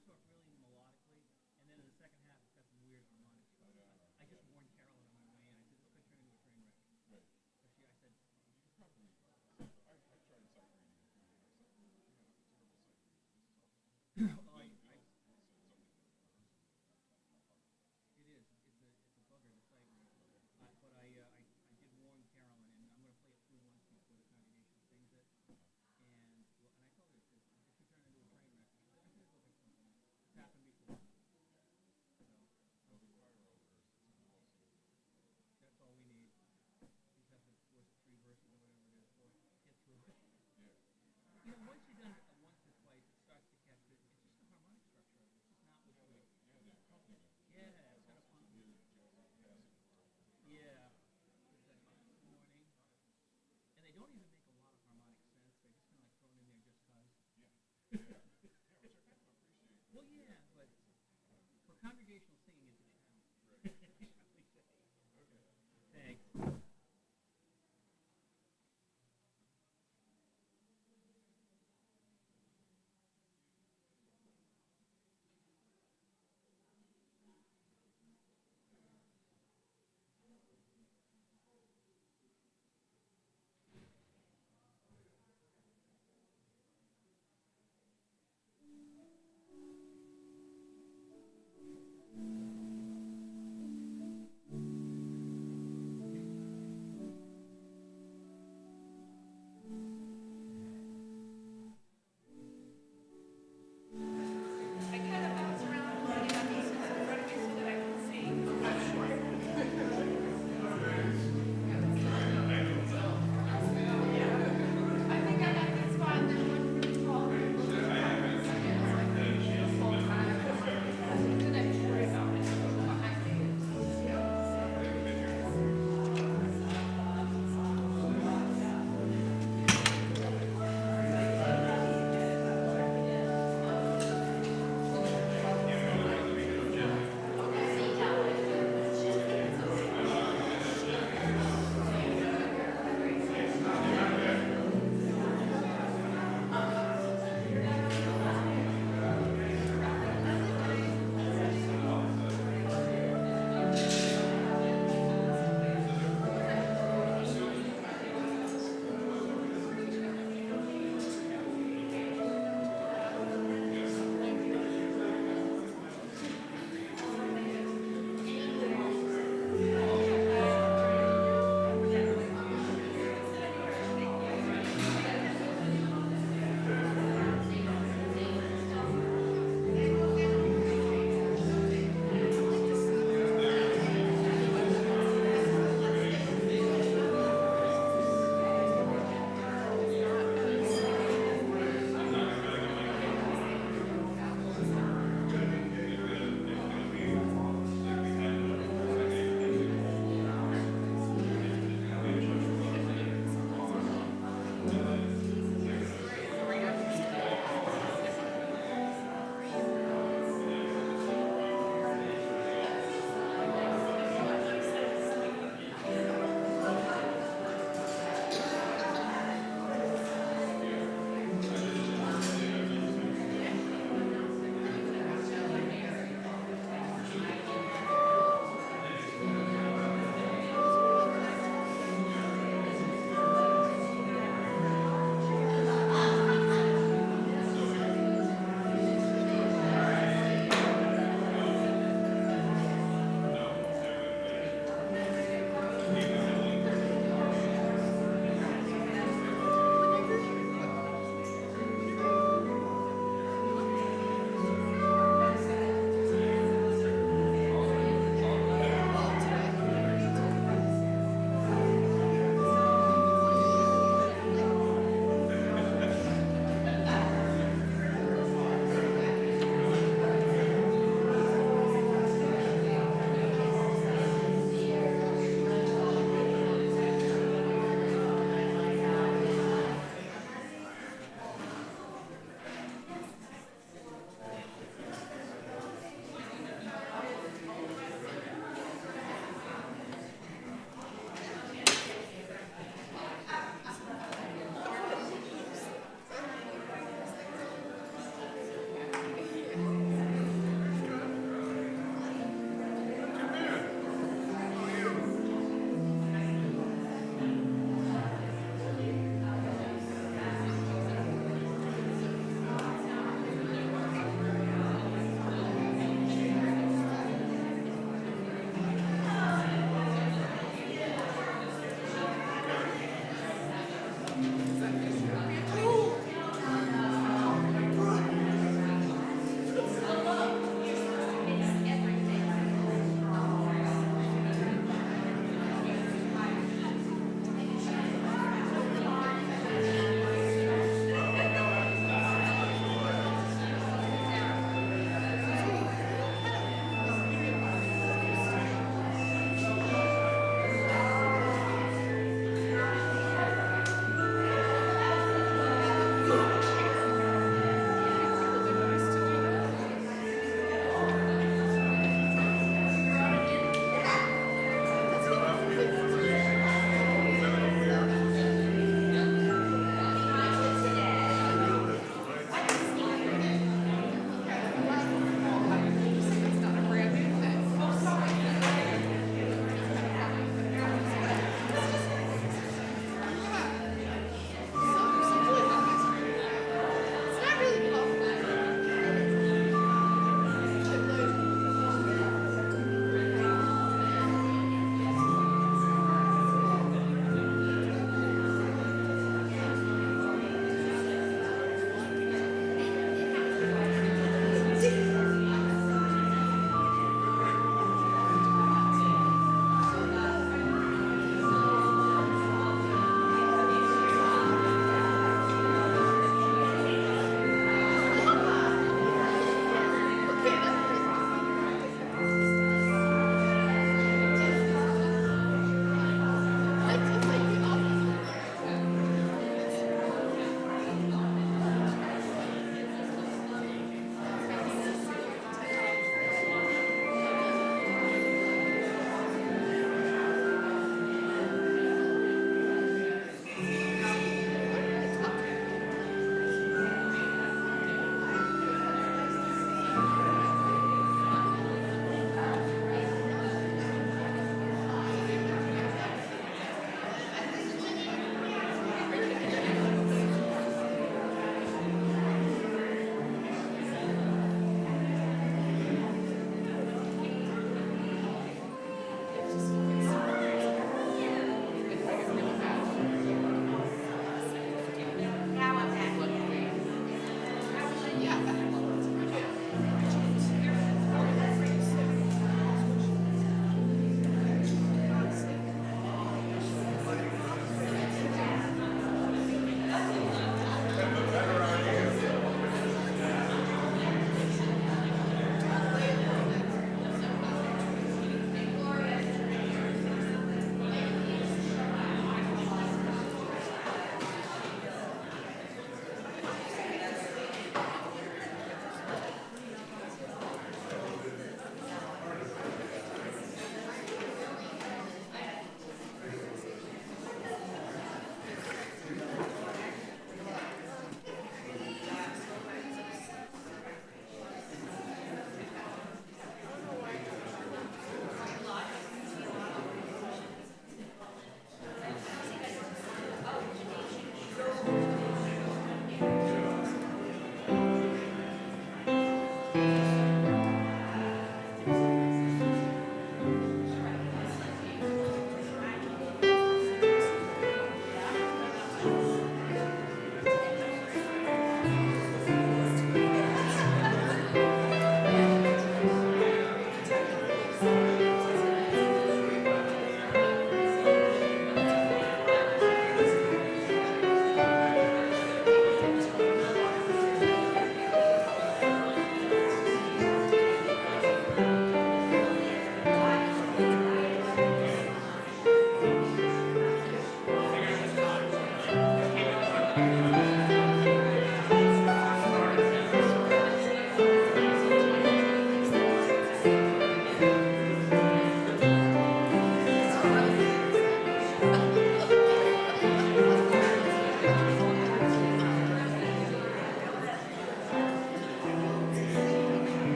starts off really melodically, and then in the second half, it's got some weird harmonic stuff. I just warned Carolyn on my way in. I said, this could turn into a train wreck. Right. So I said, You should probably. I tried sight reading it too. She had a terrible sight reading. It was tough. well, Bill, I, Bill said something that hurts him how hard it was. it is. It's a bugger to sight read. Okay. But I did warn Carolyn, and I'm going to play it through once before the congregation sings it. Uh-huh. And I told her, it could turn into a train wreck. I said, it'll fix something else.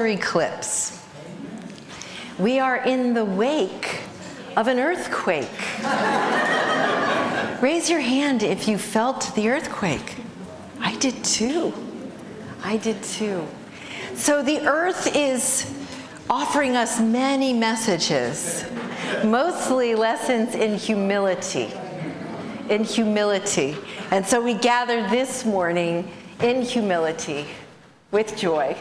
lunar eclipse. We are in the wake of an earthquake. Raise your hand if you felt the earthquake. I did too. I did too. So the earth is offering us many messages, mostly lessons in humility. In humility. And so we gather this morning in humility, with joy,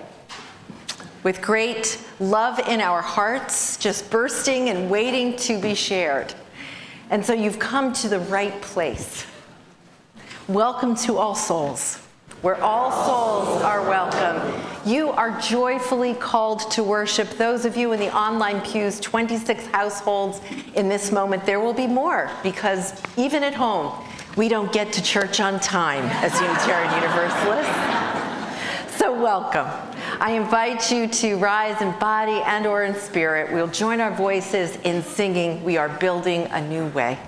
with great love in our hearts, just bursting and waiting to be shared. And so you've come to the right place. Welcome to All Souls, where all souls are welcome. You are joyfully called to worship. Those of you in the online pews, 26 households in this moment. There will be more, because even at home, we don't get to church on time as Unitarian Universalists. So welcome. I invite you to rise in body and or in spirit. We'll join our voices in singing, "We Are Building a New Way."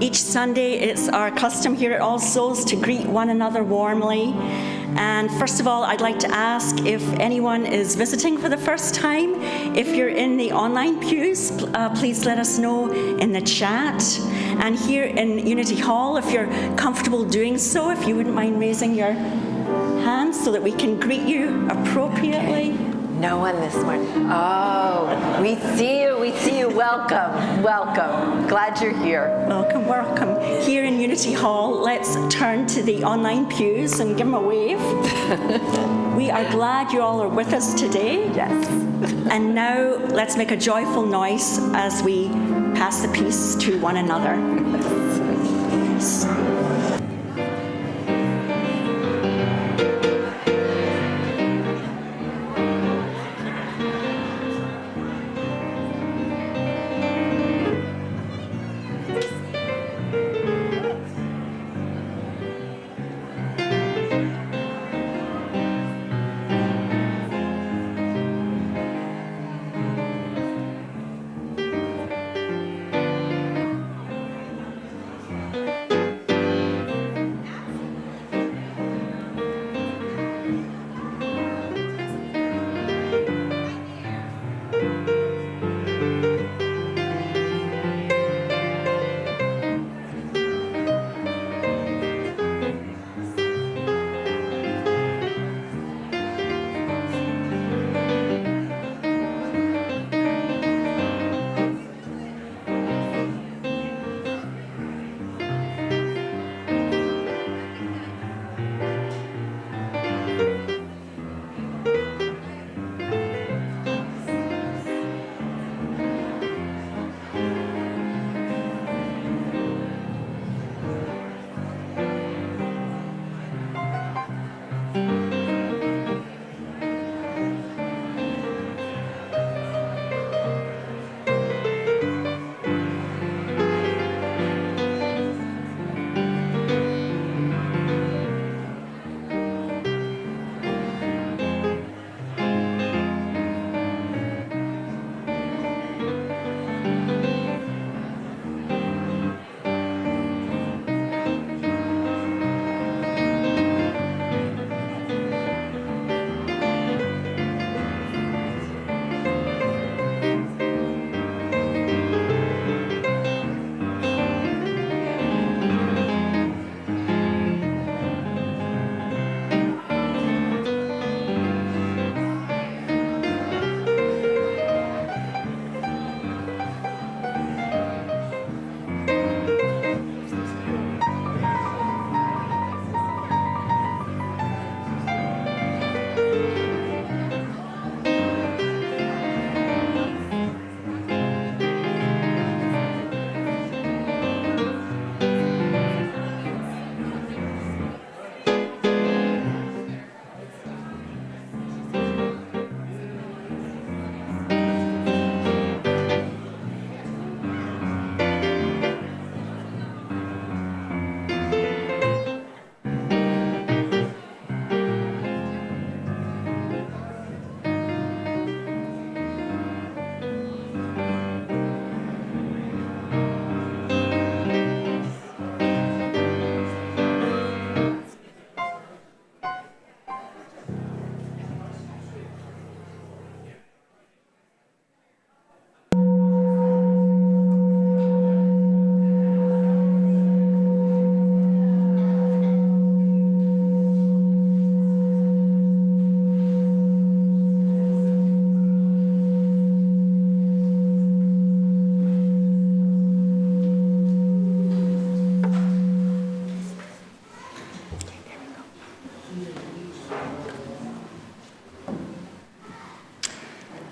Each Sunday, it's our custom here at All Souls to greet one another warmly. And first of all, I'd like to ask if anyone is visiting for the first time. If you're in the online pews, please let us know in the chat. And here in Unity Hall, if you're comfortable doing so, if you wouldn't mind raising your hand so that we can greet you appropriately. No one this morning. Oh, we see you, we see you. Welcome, welcome. Glad you're here. Welcome, welcome. Here in Unity Hall, let's turn to the online pews and give them a wave. We are glad you all are with us today. Yes. And now let's make a joyful noise as we pass the peace to one another. Peace.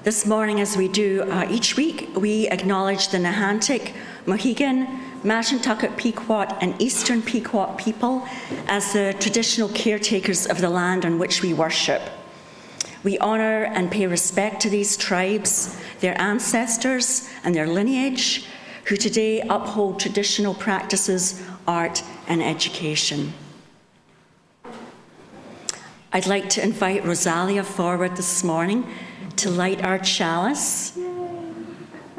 This morning, as we do each week, we acknowledge the Nahantic, Mohegan, Mashantucket Pequot, and Eastern Pequot people as the traditional caretakers of the land on which we worship. We honor and pay respect to these tribes, their ancestors, and their lineage, who today uphold traditional practices, art, and education. I'd like to invite Rosalia forward this morning to light our chalice,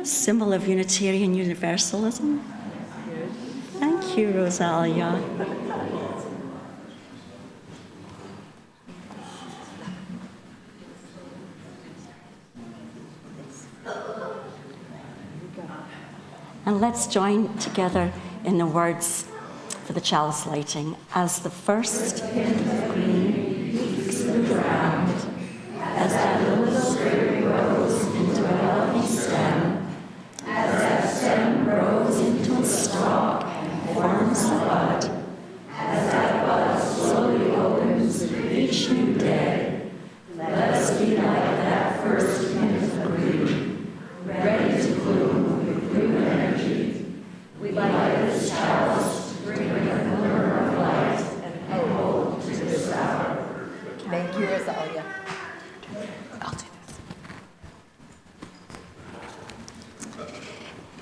symbol of Unitarian Universalism. Thank you, Rosalia. And let's join together in the words for the chalice lighting. As the first hint of green peeks the ground, as that little sprig grows into a healthy stem, as that stem grows into a stalk and forms a bud, as that bud slowly opens to each new day, let us be like that first hint of green, ready to bloom with new energy. We light this chalice to bring a glimmer of light and hope to this hour. Thank you, Rosalia. I'll do this.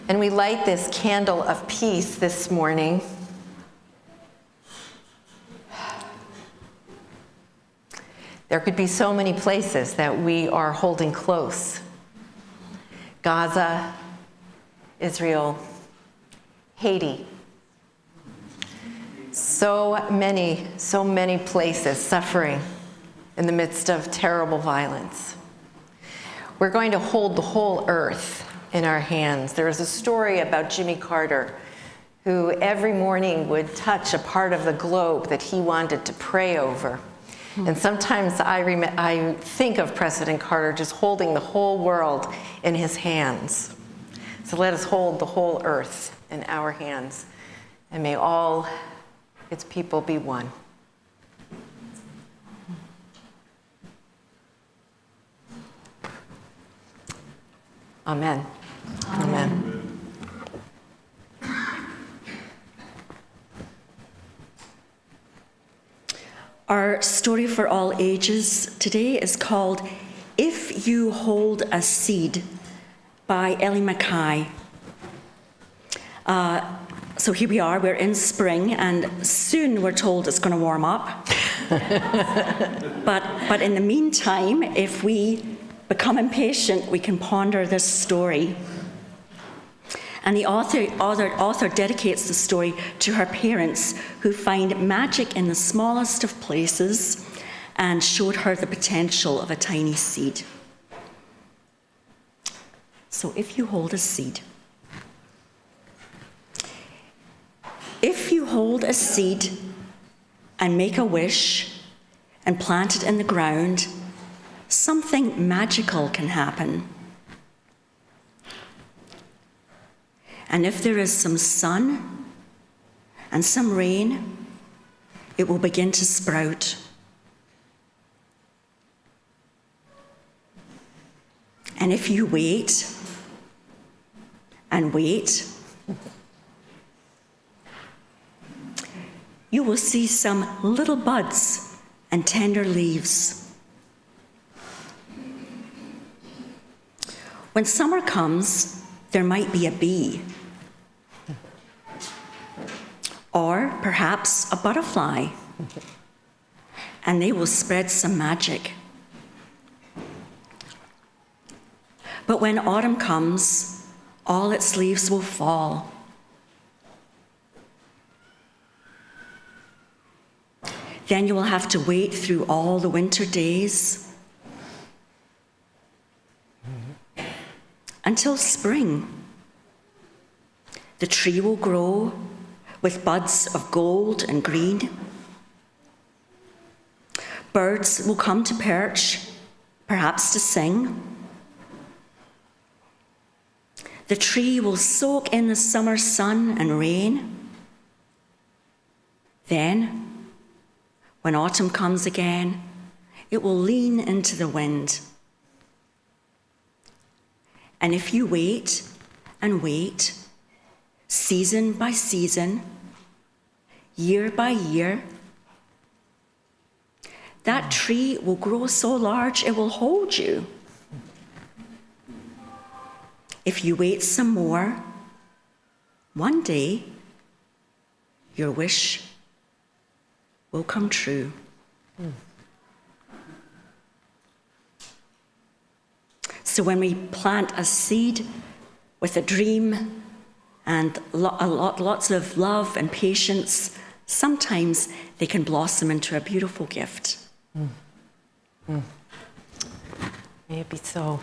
And we light this candle of peace this morning. There could be so many places that we are holding close. Gaza, Israel, Haiti. So many places suffering in the midst of terrible violence. We're going to hold the whole earth in our hands. There is a story about Jimmy Carter, who every morning would touch a part of the globe that he wanted to pray over. And sometimes I think of President Carter just holding the whole world in his hands. So let us hold the whole earth in our hands, and may all its people be one. Amen. Amen. Our story for all ages today is called If You Hold a Seed by Ellie Mackay. So here we are, we're in spring, and soon we're told it's going to warm up. But in the meantime, if we become impatient, we can ponder this story. And the author dedicates the story to her parents, who find magic in the smallest of places and showed her the potential of a tiny seed. So if you hold a seed, and make a wish and plant it in the ground, something magical can happen. And if there is some sun and some rain, it will begin to sprout. And if you wait and wait, you will see some little buds and tender leaves. When summer comes, there might be a bee, or perhaps a butterfly, and they will spread some magic. But when autumn comes, all its leaves will fall. Then you will have to wait through all the winter days until spring. The tree will grow with buds of gold and green. Birds will come to perch, perhaps to sing. The tree will soak in the summer sun and rain. Then, when autumn comes again, it will lean into the wind. And if you wait and wait, season by season, year by year, that tree will grow so large it will hold you. If you wait some more, one day, your wish will come true. So when we plant a seed with a dream and lots of love and patience, sometimes they can blossom into a beautiful gift. May it be so.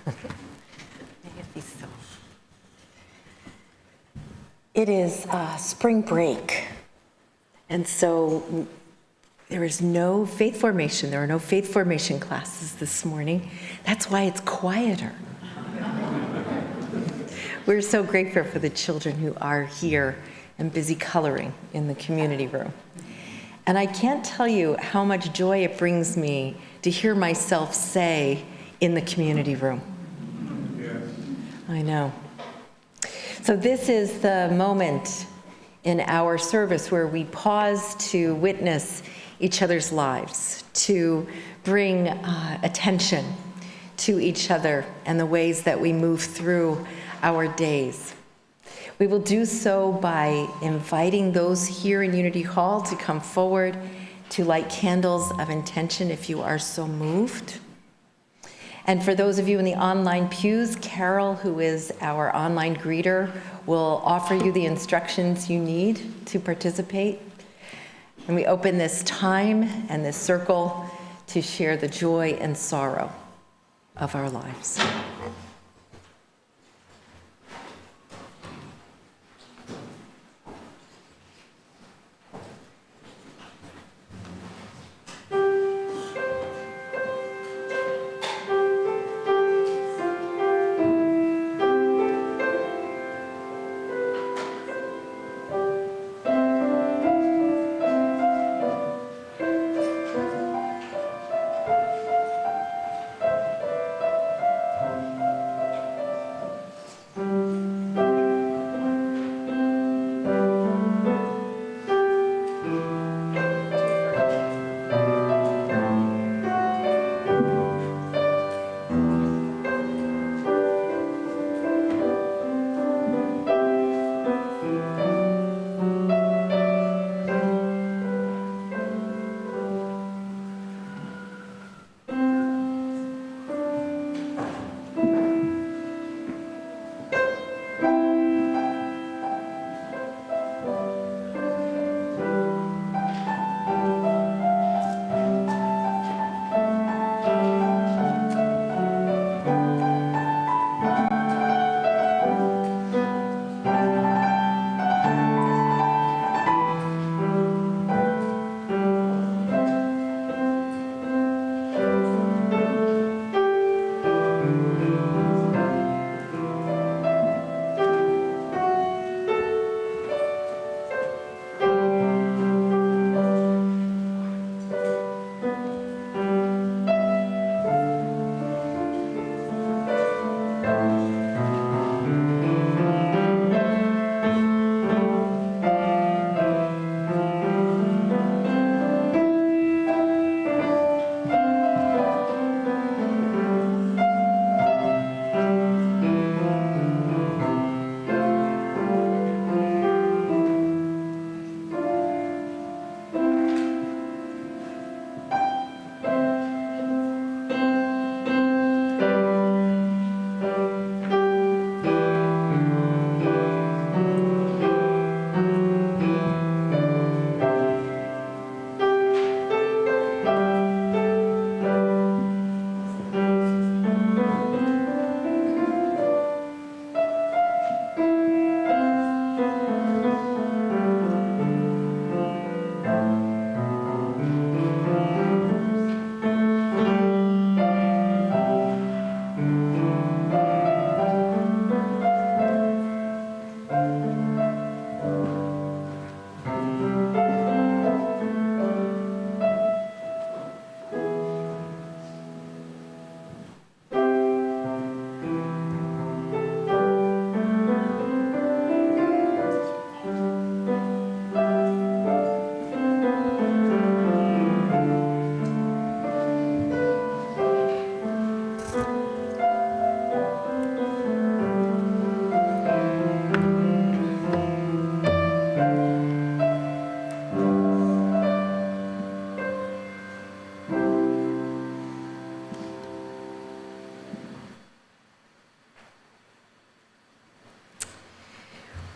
May it be so. It is spring break. And so there is no faith formation. There are no faith formation classes this morning. That's why it's quieter. We're so grateful for the children who are here and busy coloring in the community room. And I can't tell you how much joy it brings me to hear myself say in the community room. Yes. I know. So this is the moment in our service where we pause to witness each other's lives, to bring attention to each other and the ways that we move through our days. We will do so by inviting those here in Unity Hall to come forward to light candles of intention if you are so moved. And for those of you in the online pews, Carol, who is our online greeter, will offer you the instructions you need to participate. And we open this time and this circle to share the joy and sorrow of our lives.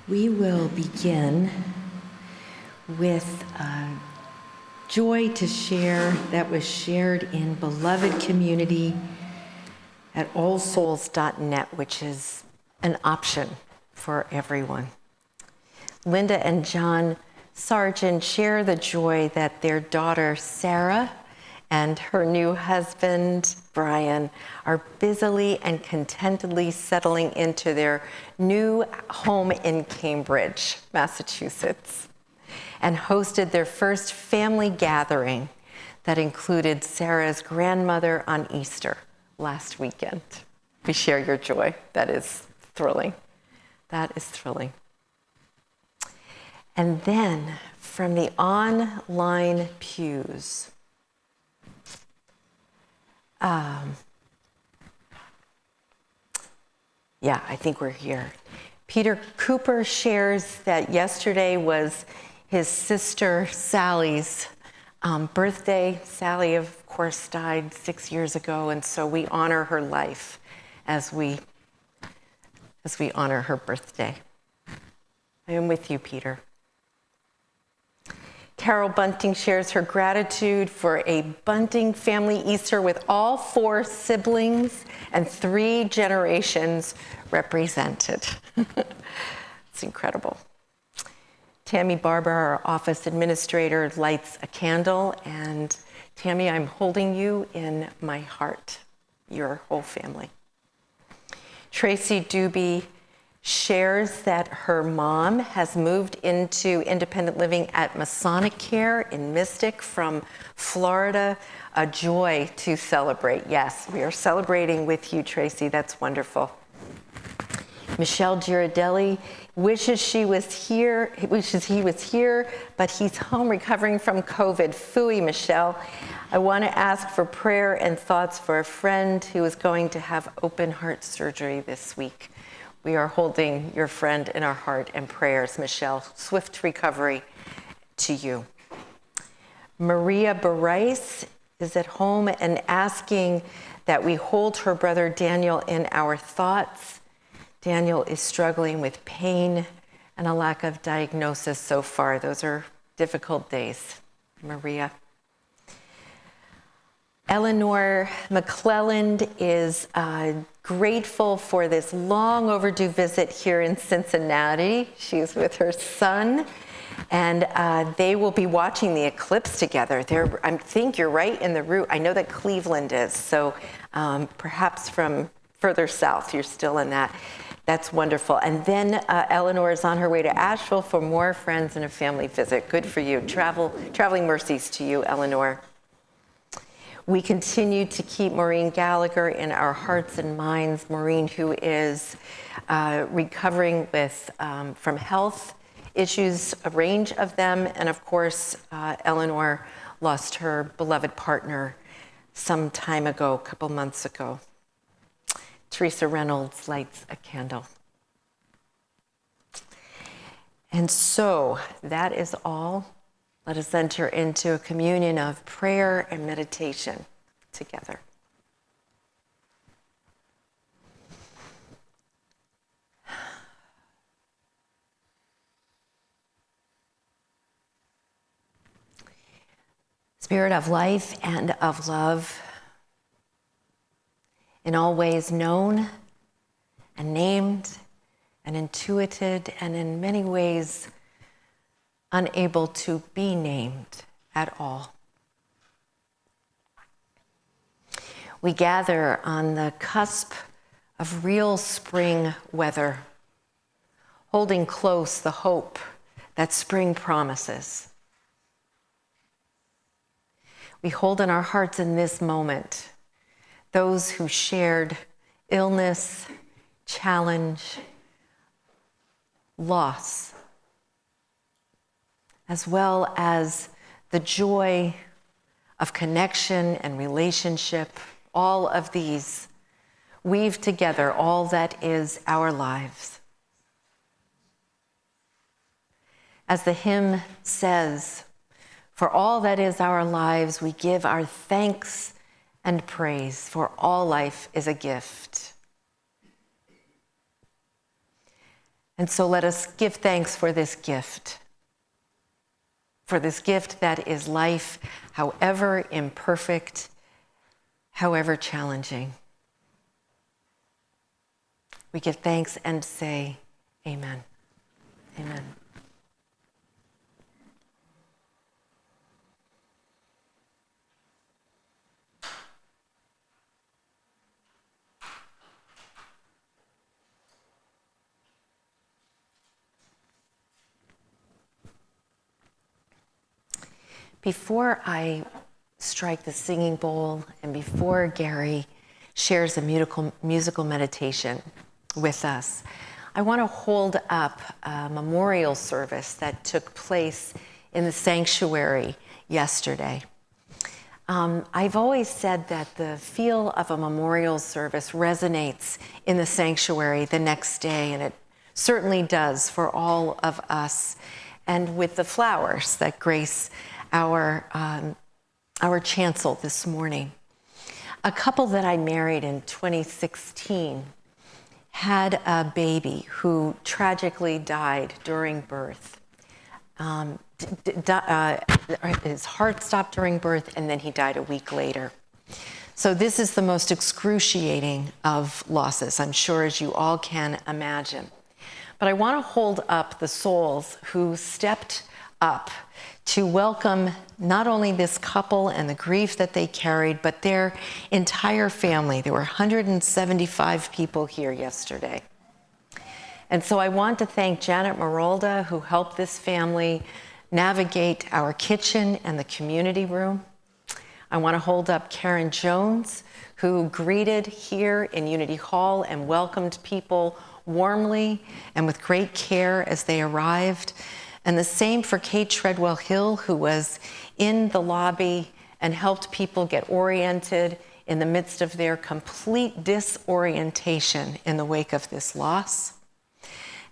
We will begin with joy to share that was shared in beloved community at allsouls.net, which is an option for everyone. Linda and John Sargent share the joy that their daughter Sarah and her new husband Brian are busily and contentedly settling into their new home in Cambridge, Massachusetts, and hosted their first family gathering that included Sarah's grandmother on Easter last weekend. We share your joy. That is thrilling. That is thrilling. And then from the online pews, I think we're here. Peter Cooper shares that yesterday was his sister Sally's birthday. Sally, of course, died 6 years ago, and so we honor her life as we honor her birthday. I am with you, Peter. Carol Bunting shares her gratitude for a Bunting family Easter with all 4 siblings and 3 generations represented. It's incredible. Tammy Barber, our office administrator, lights a candle, and Tammy, I'm holding you in my heart, your whole family. Tracy Doobie shares that her mom has moved into independent living at Masonic Care in Mystic from Florida. A joy to celebrate. Yes, we are celebrating with you, Tracy. That's wonderful. Michelle Girardelli wishes he was here, but he's home recovering from COVID. Phooey, Michelle. I want to ask for prayer and thoughts for a friend who is going to have open heart surgery this week. We are holding your friend in our heart and prayers, Michelle. Swift recovery to you. Maria Barice is at home and asking that we hold her brother Daniel in our thoughts. Daniel is struggling with pain and a lack of diagnosis so far. Those are difficult days, Maria. Eleanor McClelland is grateful for this long overdue visit here in Cincinnati. She's with her son, and they will be watching the eclipse together. I think you're right in the route. I know that Cleveland is, so perhaps from further south, you're still in that. That's wonderful. And then Eleanor is on her way to Asheville for more friends and a family visit. Good for you. Traveling mercies to you, Eleanor. We continue to keep Maureen Gallagher in our hearts and minds. Maureen, who is recovering from health issues, a range of them. And of course, Eleanor lost her beloved partner some time ago, a couple months ago. Teresa Reynolds lights a candle. And so that is all. Let us enter into a communion of prayer and meditation together. Spirit of life and of love, in all ways known and named and intuited, and in many ways unable to be named at all. We gather on the cusp of real spring weather, holding close the hope that spring promises. We hold in our hearts in this moment those who shared illness, challenge, loss, as well as the joy of connection and relationship. All of these weave together all that is our lives. As the hymn says, for all that is our lives, we give our thanks and praise, for all life is a gift. And so let us give thanks for this gift that is life, however imperfect, however challenging. We give thanks and say, Amen. Amen. Before I strike the singing bowl and before Gary shares a musical meditation with us, I want to hold up a memorial service that took place in the sanctuary yesterday. I've always said that the feel of a memorial service resonates in the sanctuary the next day, and it certainly does for all of us, and with the flowers that grace our chancel this morning. A couple that I married in 2016 had a baby who tragically died during birth. His heart stopped during birth, and then he died a week later. So this is the most excruciating of losses, I'm sure, as you all can imagine. But I want to hold up the souls who stepped up to welcome not only this couple and the grief that they carried, but their entire family. There were 175 people here yesterday. And so I want to thank Janet Marolda, who helped this family navigate our kitchen and the community room. I want to hold up Karen Jones, who greeted here in Unity Hall and welcomed people warmly and with great care as they arrived. And the same for Kate Treadwell Hill, who was in the lobby and helped people get oriented in the midst of their complete disorientation in the wake of this loss.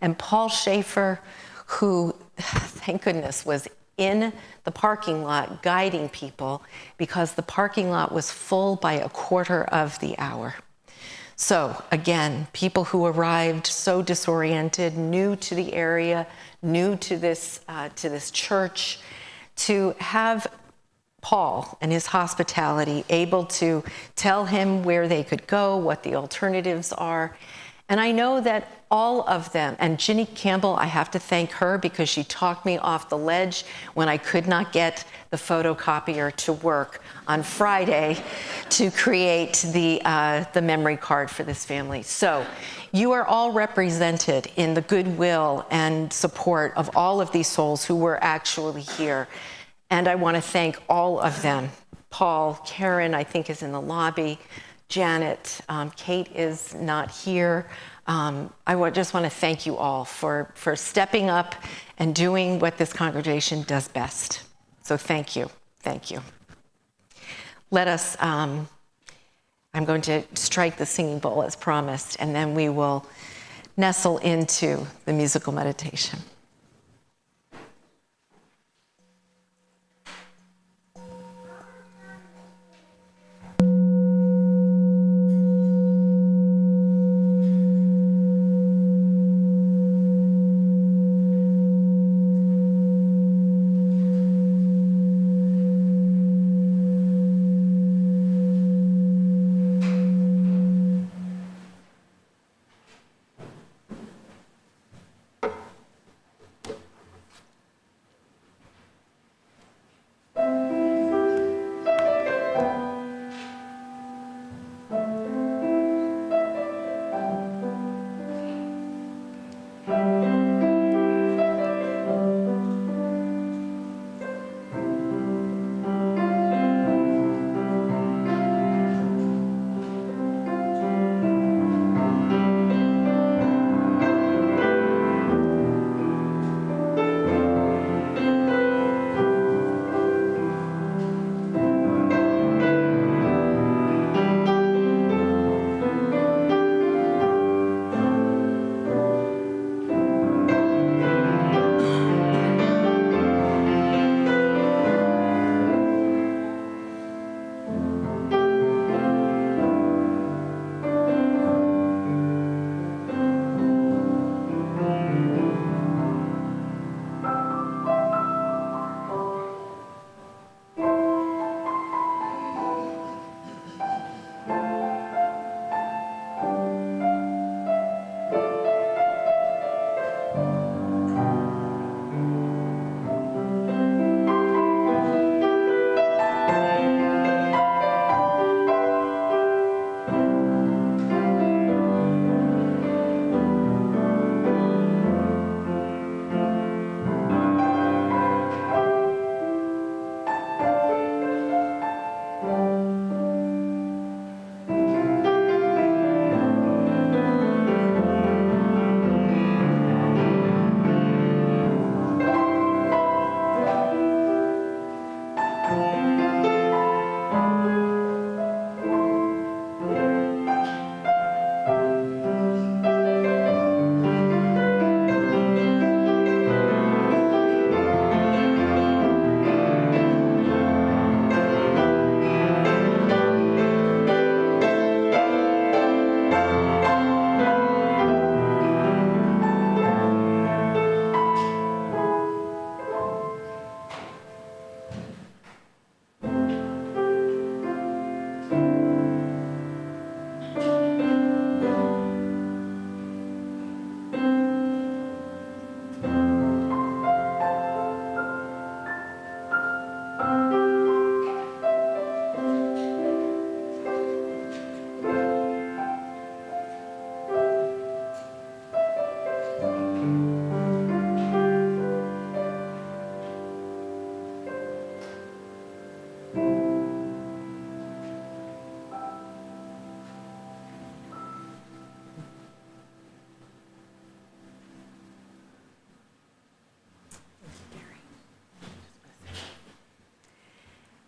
And Paul Schaefer, who, thank goodness, was in the parking lot guiding people because the parking lot was full by a quarter of the hour. So again, people who arrived so disoriented, new to the area, new to this church, to have Paul and his hospitality able to tell him where they could go, what the alternatives are. And I know that all of them, and Ginny Campbell, I have to thank her because she talked me off the ledge when I could not get the photocopier to work on Friday to create the memory card for this family. So you are all represented in the goodwill and support of all of these souls who were actually here. And I want to thank all of them. Paul, Karen, I think, is in the lobby. Janet, Kate is not here. I just want to thank you all for stepping up and doing what this congregation does best. So thank you. Thank you. Let us, I'm going to strike the singing bowl as promised, and then we will nestle into the musical meditation.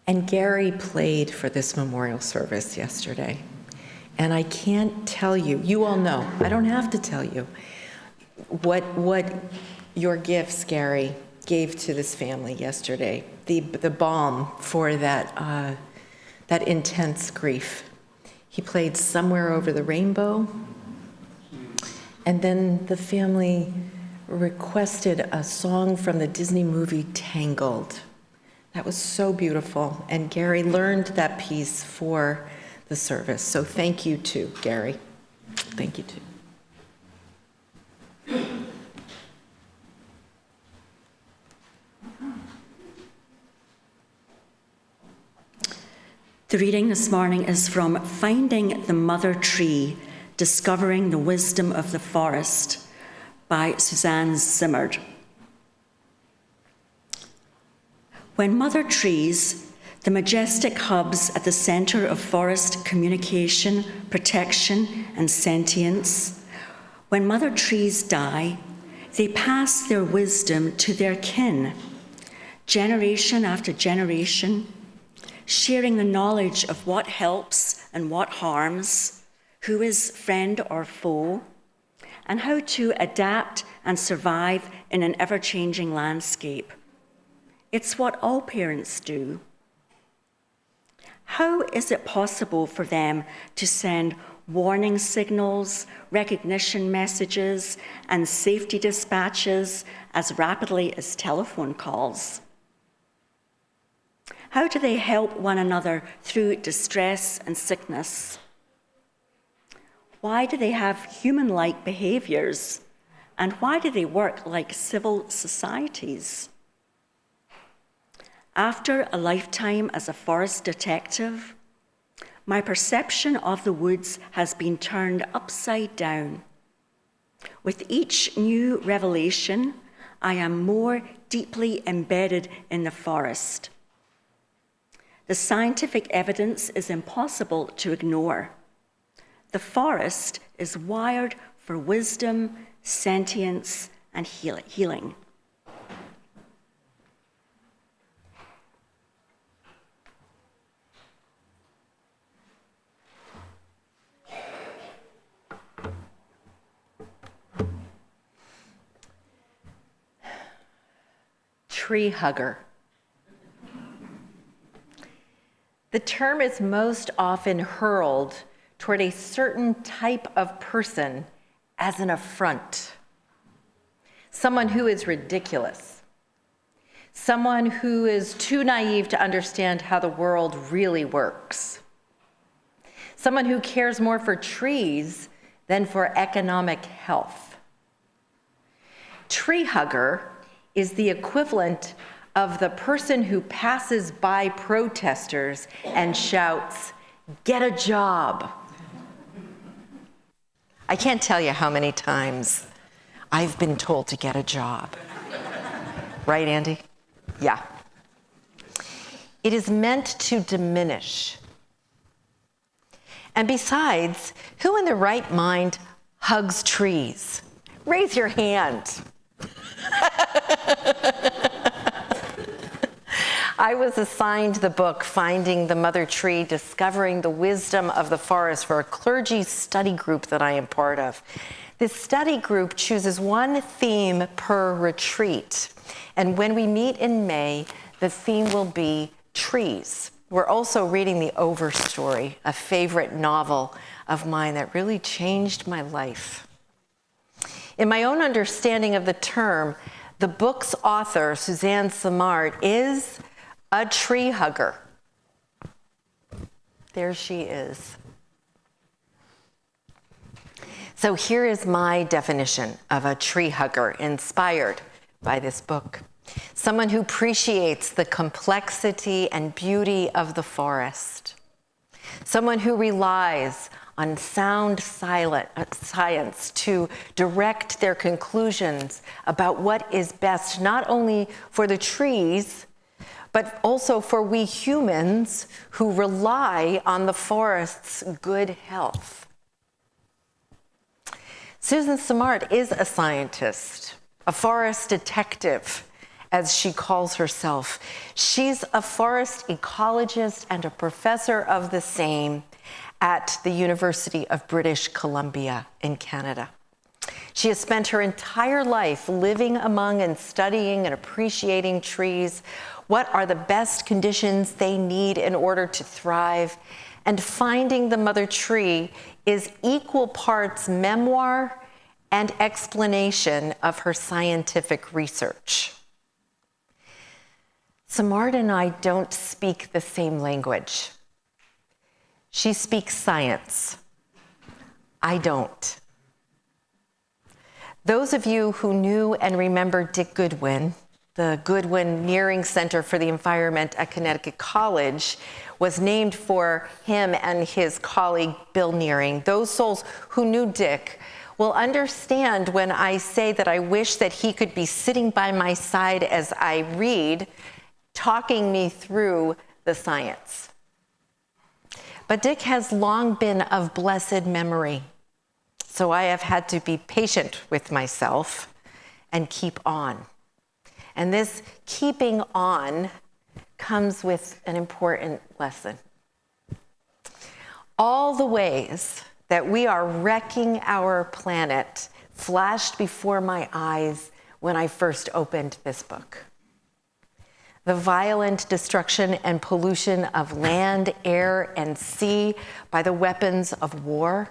And Gary played for this memorial service yesterday. And I can't tell you, you all know, I don't have to tell you, what your gifts, Gary, gave to this family yesterday. The balm for that intense grief. He played Somewhere Over the Rainbow. And then the family requested a song from the Disney movie Tangled. That was so beautiful. And Gary learned that piece for the service. So thank you too, Gary. Thank you too. The reading this morning is from Finding the Mother Tree, Discovering the Wisdom of the Forest by Suzanne Zimmer. When mother trees, the majestic hubs at the center of forest communication, protection, and sentience, when mother trees die, they pass their wisdom to their kin, generation after generation, sharing the knowledge of what helps and what harms, who is friend or foe, and how to adapt and survive in an ever-changing landscape. It's what all parents do. How is it possible for them to send warning signals, recognition messages, and safety dispatches as rapidly as telephone calls? How do they help one another through distress and sickness? Why do they have human-like behaviors? And why do they work like civil societies? After a lifetime as a forest detective, my perception of the woods has been turned upside down. With each new revelation, I am more deeply embedded in the forest. The scientific evidence is impossible to ignore. The forest is wired for wisdom, sentience, and healing. Tree hugger. The term is most often hurled toward a certain type of person as an affront. Someone who is ridiculous. Someone who is too naive to understand how the world really works. Someone who cares more for trees than for economic health. Tree hugger is the equivalent of the person who passes by protesters and shouts, "Get a job." I can't tell you how many times I've been told to get a job. Right, Andy? Yeah. It is meant to diminish. And besides, who in their right mind hugs trees? Raise your hand. I was assigned the book, Finding the Mother Tree, Discovering the Wisdom of the Forest, for a clergy study group that I am part of. This study group chooses one theme per retreat. And when we meet in May, the theme will be trees. We're also reading The Overstory, a favorite novel of mine that really changed my life. In my own understanding of the term, the book's author, Suzanne Simard, is a tree hugger. There she is. So here is my definition of a tree hugger, inspired by this book. Someone who appreciates the complexity and beauty of the forest. Someone who relies on sound science to direct their conclusions about what is best, not only for the trees, but also for we humans who rely on the forest's good health. Susan Simard is a scientist, a forest detective, as she calls herself. She's a forest ecologist and a professor of the same at the University of British Columbia in Canada. She has spent her entire life living among and studying and appreciating trees. What are the best conditions they need in order to thrive? And finding the mother tree is equal parts memoir and explanation of her scientific research. Samard and I don't speak the same language. She speaks science. I don't. Those of you who knew and remember Dick Goodwin, the Goodwin Nearing Center for the Environment at Connecticut College was named for him and his colleague Bill Nearing. Those souls who knew Dick will understand when I say that I wish that he could be sitting by my side as I read, talking me through the science. But Dick has long been of blessed memory, so I have had to be patient with myself and keep on. And this keeping on comes with an important lesson. All the ways that we are wrecking our planet flashed before my eyes when I first opened this book. The violent destruction and pollution of land, air, and sea by the weapons of war.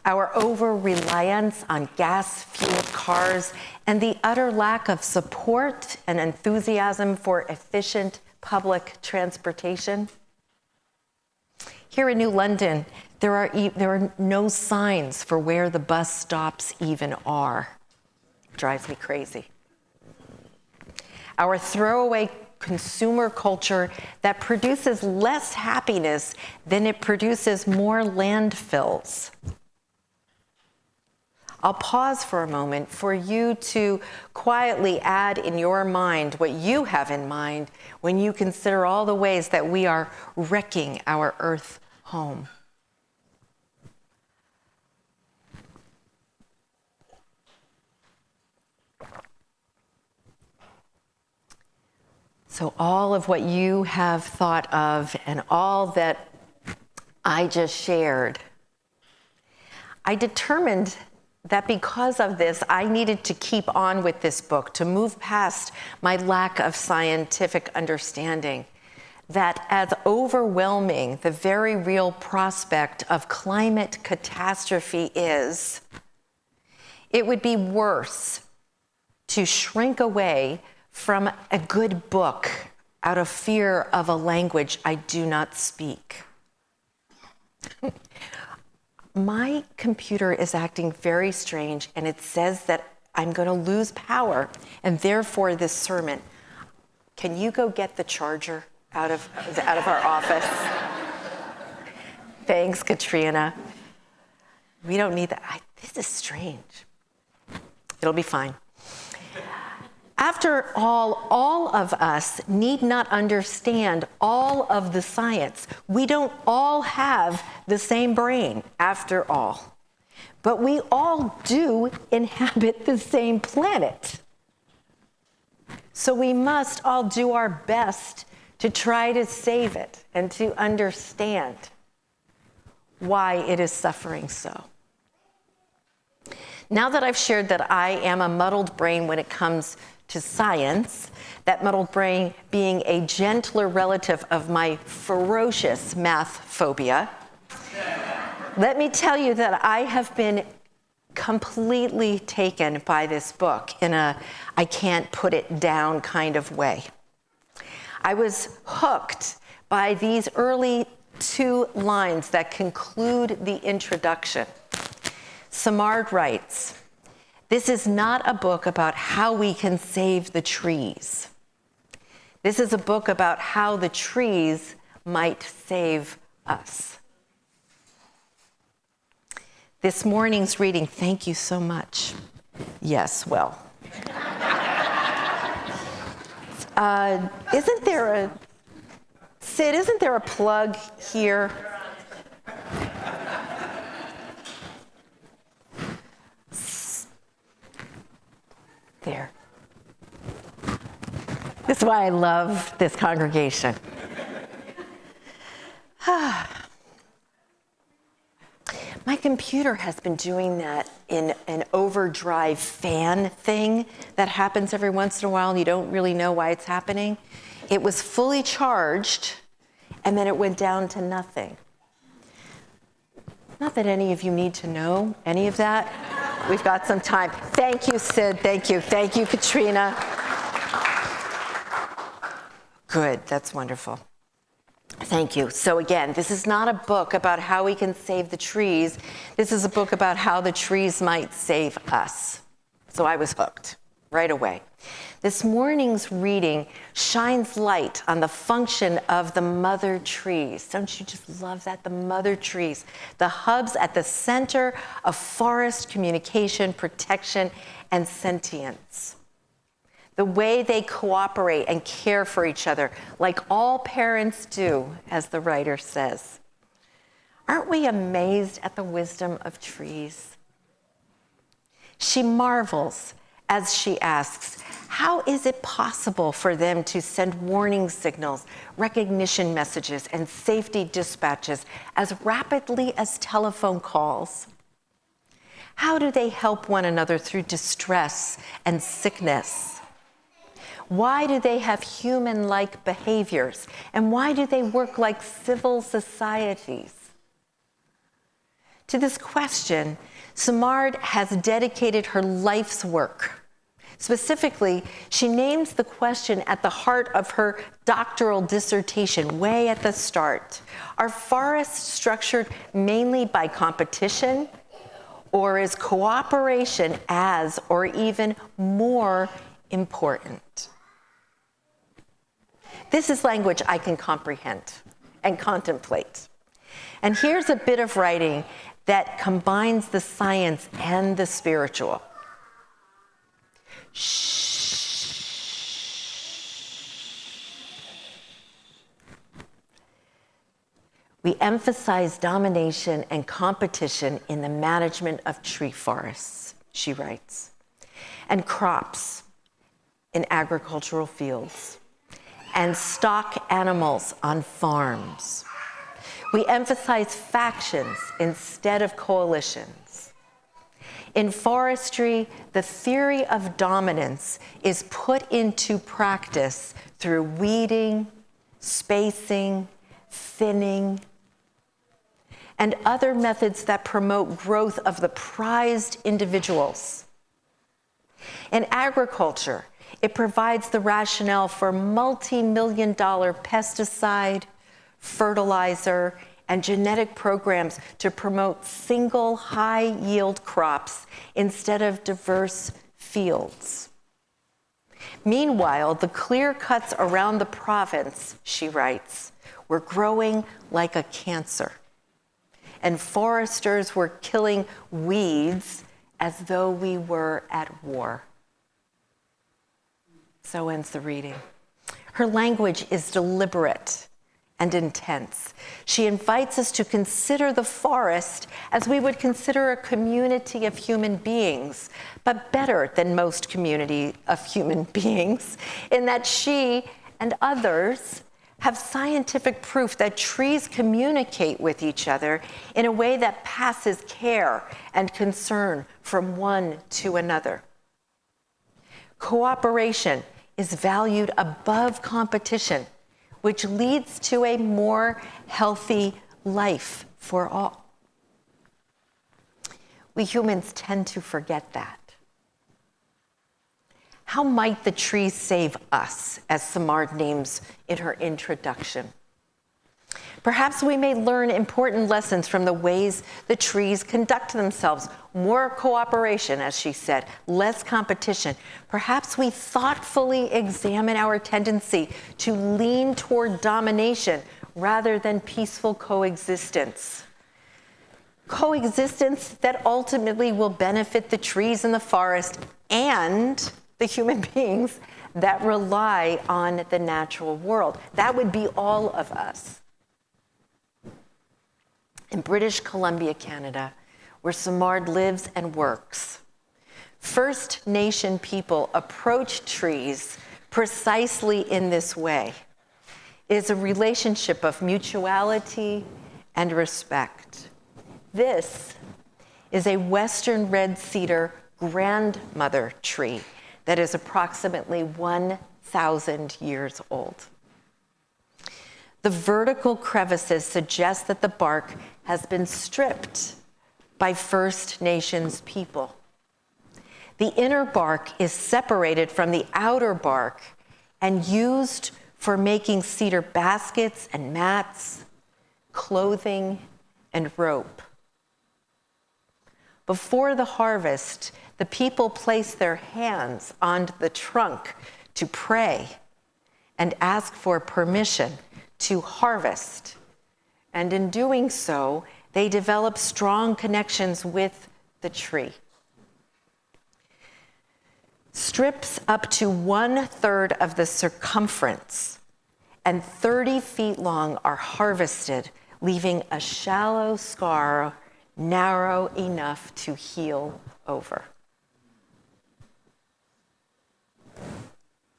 Our over-reliance on gas-fueled cars and the utter lack of support and enthusiasm for efficient public transportation. Here in New London, there are no signs for where the bus stops even are. It drives me crazy. Our throwaway consumer culture that produces less happiness than it produces more landfills. I'll pause for a moment for you to quietly add in your mind what you have in mind when you consider all the ways that we are wrecking our earth home. So all of what you have thought of and all that I just shared, I determined that because of this, I needed to keep on with this book, to move past my lack of scientific understanding, that as overwhelming the very real prospect of climate catastrophe is, it would be worse to shrink away from a good book out of fear of a language I do not speak. My computer is acting very strange, and it says that I'm going to lose power, and therefore this sermon. Can you go get the charger out of our office? Thanks, Katrina. We don't need that. This is strange. It'll be fine. After all of us need not understand all of the science. We don't all have the same brain, after all. But we all do inhabit the same planet. So we must all do our best to try to save it and to understand why it is suffering so. Now that I've shared that I am a muddled brain when it comes to science, that muddled brain being a gentler relative of my ferocious math phobia, let me tell you that I have been completely taken by this book in a I can't put it down kind of way. I was hooked by these early 2 lines that conclude the introduction. Samard writes, "This is not a book about how we can save the trees. This is a book about how the trees might save us." This morning's reading, thank you so much. Yes, well. Isn't there a plug here? There. This is why I love this congregation. My computer has been doing that in an overdrive fan thing that happens every once in a while and you don't really know why it's happening. It was fully charged and then it went down to nothing. Not that any of you need to know any of that. We've got some time. Thank you, Sid. Thank you. Thank you, Katrina. Good. That's wonderful. Thank you. So again, this is not a book about how we can save the trees. This is a book about how the trees might save us. So I was hooked right away. This morning's reading shines light on the function of the mother trees. Don't you just love that? The mother trees, the hubs at the center of forest communication, protection, and sentience. The way they cooperate and care for each other, like all parents do, as the writer says. Aren't we amazed at the wisdom of trees? She marvels as she asks, how is it possible for them to send warning signals, recognition messages, and safety dispatches as rapidly as telephone calls? How do they help one another through distress and sickness? Why do they have human-like behaviors? And why do they work like civil societies? To this question, Simard has dedicated her life's work. Specifically, she names the question at the heart of her doctoral dissertation, way at the start. Are forests structured mainly by competition, or is cooperation as or even more important? This is language I can comprehend and contemplate. And here's a bit of writing that combines the science and the spiritual. We emphasize domination and competition in the management of tree forests, she writes, and crops in agricultural fields, and stock animals on farms. We emphasize factions instead of coalitions. In forestry, the theory of dominance is put into practice through weeding, spacing, thinning, and other methods that promote growth of the prized individuals. In agriculture, it provides the rationale for multi-million-dollar pesticide, fertilizer, and genetic programs to promote single high-yield crops instead of diverse fields. Meanwhile, the clear cuts around the province, she writes, were growing like a cancer, and foresters were killing weeds as though we were at war. So ends the reading. Her language is deliberate and intense. She invites us to consider the forest as we would consider a community of human beings, but better than most community of human beings, in that she and others have scientific proof that trees communicate with each other in a way that passes care and concern from one to another. Cooperation is valued above competition, which leads to a more healthy life for all. We humans tend to forget that. How might the trees save us, as Simard names in her introduction? Perhaps we may learn important lessons from the ways the trees conduct themselves. More cooperation, as she said, less competition. Perhaps we thoughtfully examine our tendency to lean toward domination rather than peaceful coexistence. Coexistence that ultimately will benefit the trees in the forest and the human beings that rely on the natural world. That would be all of us. In British Columbia, Canada, where Simard lives and works, First Nation people approach trees precisely in this way. It is a relationship of mutuality and respect. This is a Western red cedar grandmother tree that is approximately 1,000 years old. The vertical crevices suggest that the bark has been stripped by First Nations people. The inner bark is separated from the outer bark and used for making cedar baskets and mats, clothing, and rope. Before the harvest, the people place their hands on the trunk to pray and ask for permission to harvest. And in doing so, they develop strong connections with the tree. Strips up to 1/3 of the circumference and 30 feet long are harvested, leaving a shallow scar narrow enough to heal over.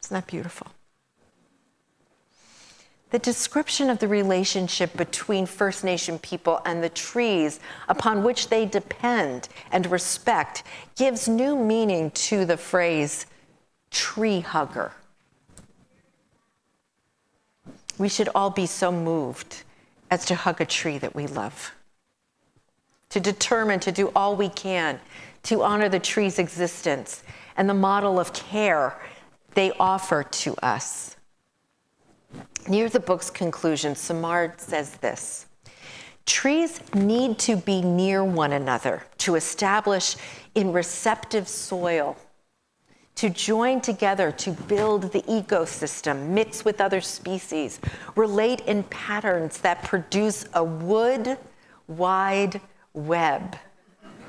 Isn't that beautiful? The description of the relationship between First Nation people and the trees upon which they depend and respect gives new meaning to the phrase tree hugger. We should all be so moved as to hug a tree that we love, to determine to do all we can to honor the tree's existence and the model of care they offer to us. Near the book's conclusion, Samard says this: trees need to be near one another to establish in receptive soil, to join together to build the ecosystem, mix with other species, relate in patterns that produce a wood-wide web.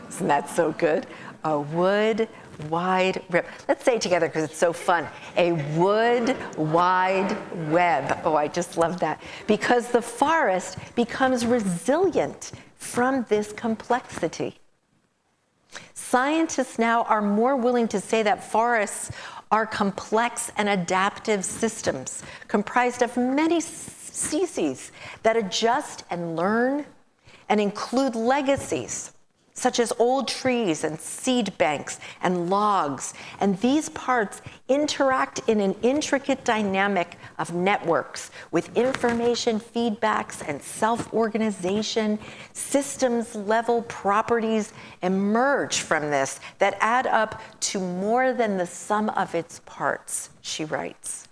Isn't that so good? A wood-wide web. Let's say it together because it's so fun. A wood-wide web. Oh, I just love that. Because the forest becomes resilient from this complexity. Scientists now are more willing to say that forests are complex and adaptive systems comprised of many species that adjust and learn and include legacies such as old trees and seed banks and logs. And these parts interact in an intricate dynamic of networks with information feedbacks and self-organization. Systems-level properties emerge from this that add up to more than the sum of its parts, she writes.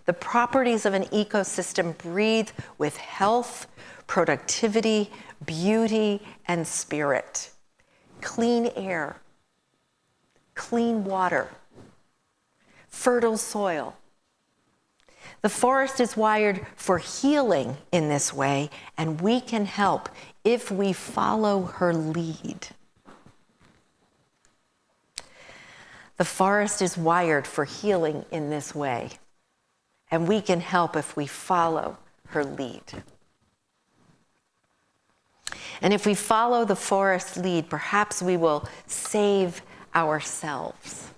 The properties of an ecosystem breathe with health, productivity, beauty, and spirit. Clean air, clean water, fertile soil. The forest is wired for healing in this way, and we can help if we follow her lead. The forest is wired for healing in this way, and we can help if we follow her lead. And if we follow the forest's lead, perhaps we will save ourselves.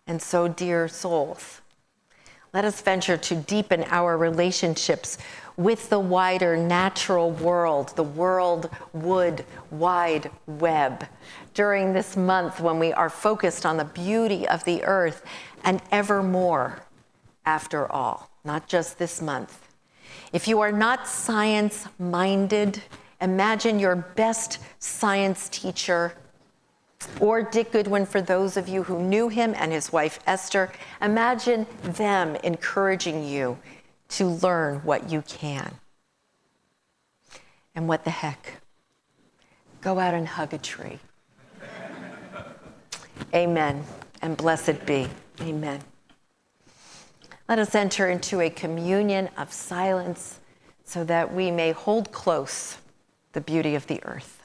And so, dear souls, let us venture to deepen our relationships with the wider natural world, the world wood wide web, during this month when we are focused on the beauty of the earth and evermore after all, not just this month. If you are not science-minded, imagine your best science teacher, or Dick Goodwin for those of you who knew him, and his wife Esther. Imagine them encouraging you to learn what you can. And what the heck? Go out and hug a tree. Amen, and blessed be. Amen. Let us enter into a communion of silence so that we may hold close the beauty of the earth.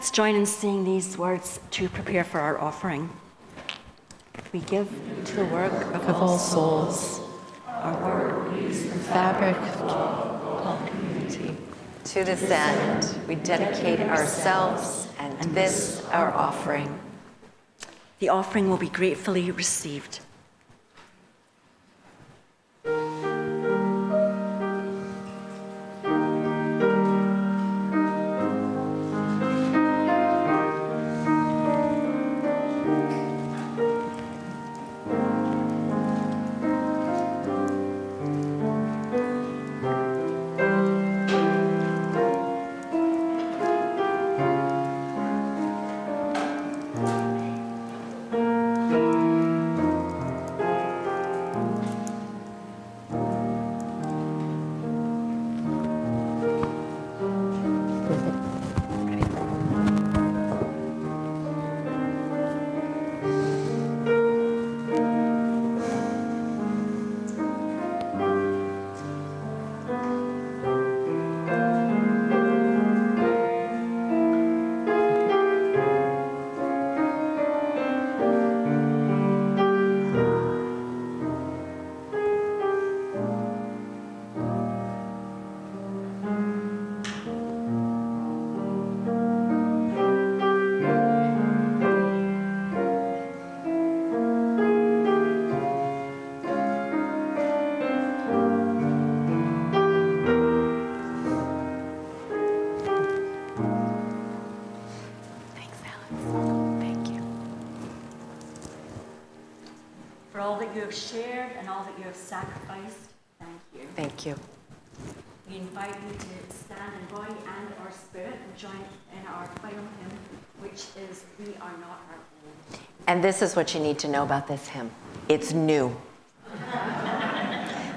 Let's join in saying these words to prepare for our offering. We give to the work of all souls. Our work is the fabric of community. To this end, we dedicate ourselves and this our offering. The offering will be gratefully received. For all that you have shared and all that you have sacrificed, thank you. Thank you. We invite you to stand in body and our spirit and join in our final hymn, which is We Are Not Our Own. And this is what you need to know about this hymn. It's new.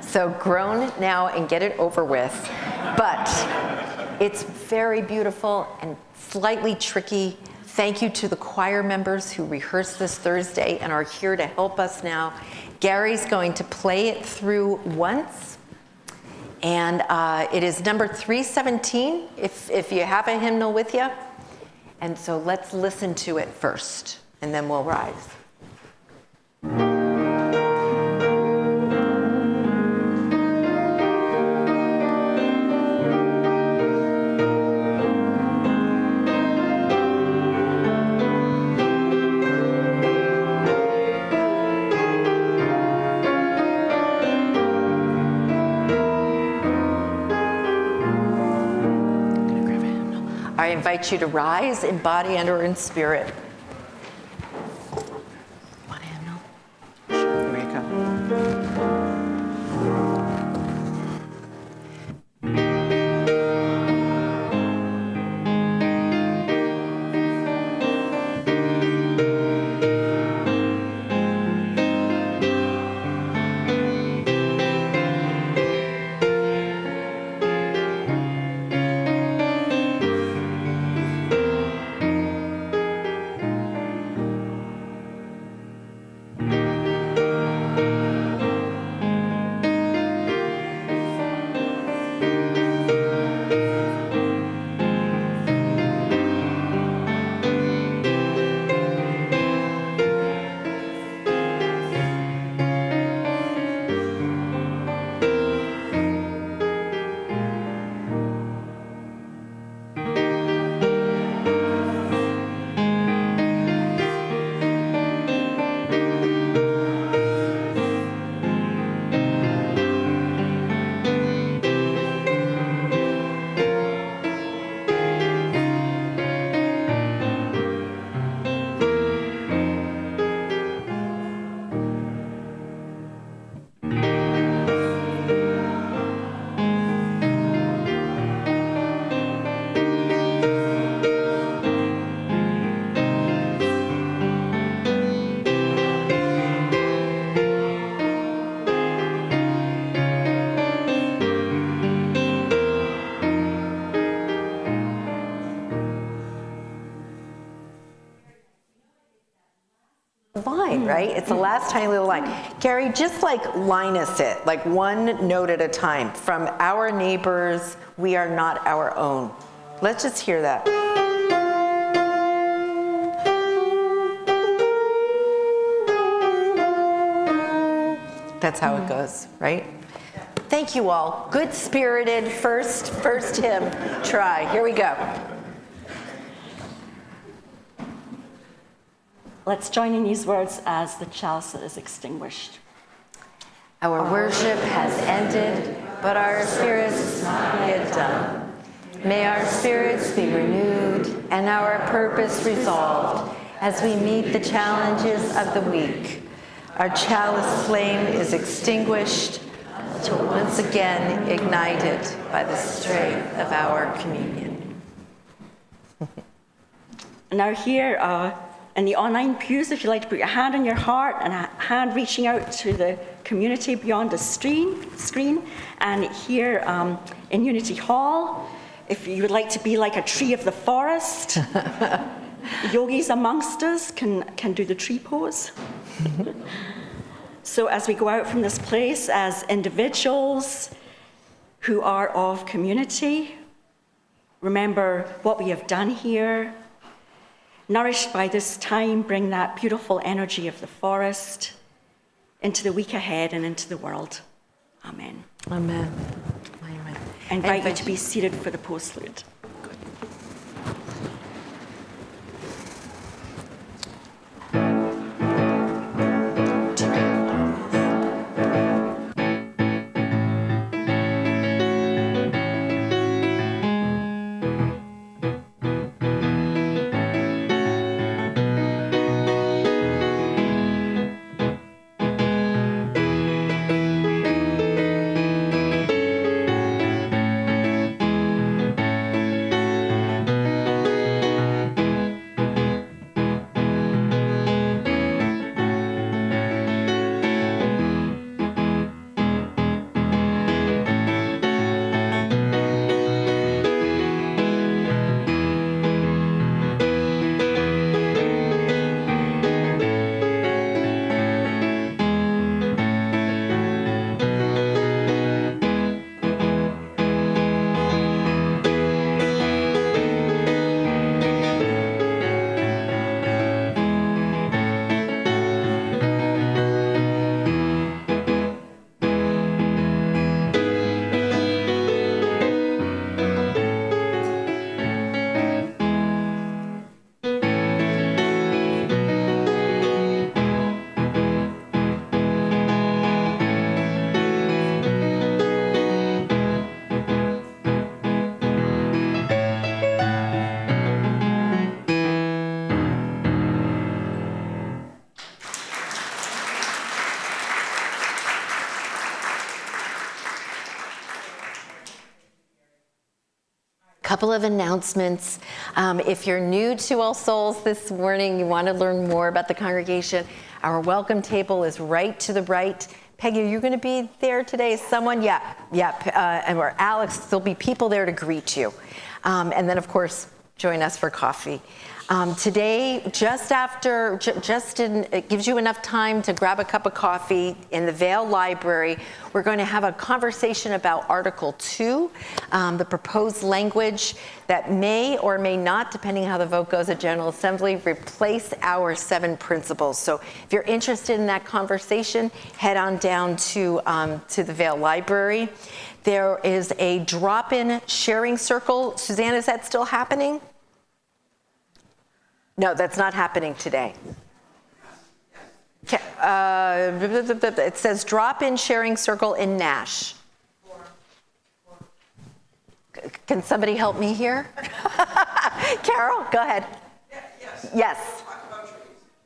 So groan now and get it over with. But it's very beautiful and slightly tricky. Thank you to the choir members who rehearsed this Thursday and are here to help us now. Gary's going to play it through once. And it is number 317, if you have a hymnal with you. And so let's listen to it first, and then we'll rise. I invite you to rise in body and or in spirit. Want a hymnal? Sure, there you go. Line, right? It's the last tiny little line. Gary, just like Linus it, like one note at a time. From our neighbors, we are not our own. Let's just hear that. that's how it goes, right? Thank you all. Good-spirited first hymn try. Here we go. Let's join in these words as the chalice is extinguished. Our worship has ended, but our spirits is not yet done. May our spirits be renewed and our purpose resolved as we meet the challenges of the week. Our chalice flame is extinguished till once again ignited by the strength of our communion. Now here in the online pews, if you'd like to put your hand on your heart and a hand reaching out to the community beyond the screen, and here in Unity Hall, if you would like to be like a tree of the forest, yogis amongst us can do the tree pose. So as we go out from this place as individuals who are of community, remember what we have done here. Nourished by this time, bring that beautiful energy of the forest into the week ahead and into the world. Amen. Amen. Amen. I invite you to be seated for the postlude. Couple of announcements. If you're new to All Souls this morning, you want to learn more about the congregation, our welcome table is right to the right. Peggy, are you going to be there today? Someone? Yeah. Or Alex, there'll be people there to greet you. And then, of course, join us for coffee. Today, it gives you enough time to grab a cup of coffee in the Vail Library. We're going to have a conversation about Article 2, the proposed language that may or may not, depending how the vote goes at General Assembly, replace our 7 principles. So if you're interested in that conversation, head on down to the Vail Library. There is a drop-in sharing circle. Suzanne, is that still happening? No, that's not happening today. It says drop-in sharing circle in Nash. Can somebody help me here? Carol, go ahead. Yes.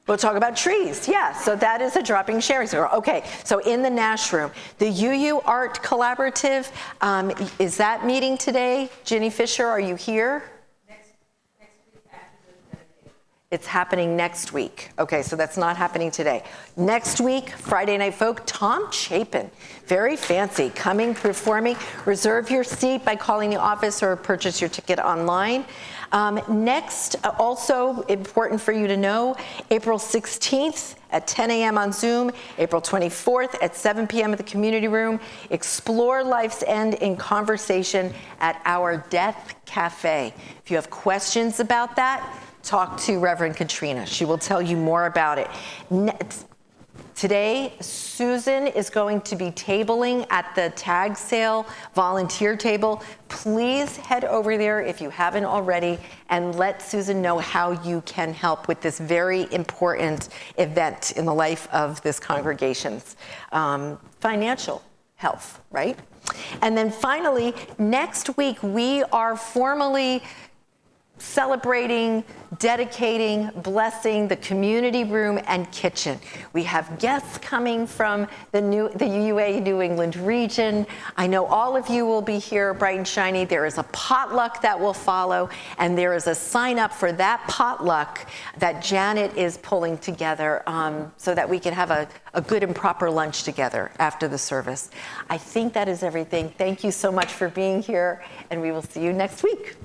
We'll talk about trees. Yeah, so that is a drop-in sharing circle. Okay, so in the Nash room. The UU Art Collaborative, is that meeting today? Ginny Fisher, are you here? It's happening next week. Okay, so that's not happening today. Next week, Friday Night Folk, Tom Chapin, very fancy, coming, performing. Reserve your seat by calling the office or purchase your ticket online. Next, also important for you to know, April 16th at 10 a.m. on Zoom, April 24th at 7 p.m. at the community room, explore life's end in conversation at our Death Cafe. If you have questions about that, talk to Reverend Katrina. She will tell you more about it. Today, Susan is going to be tabling at the tag sale volunteer table. Please head over there if you haven't already and let Susan know how you can help with this very important event in the life of this congregation's financial health, right? And then finally, next week we are formally celebrating, dedicating, blessing the community room and kitchen. We have guests coming from the UUA New England region. I know all of you will be here bright and shiny. There is a potluck that will follow, and there is a sign up for that potluck that Janet is pulling together so that we can have a good and proper lunch together after the service. I think that is everything. Thank you so much for being here, and we will see you next week.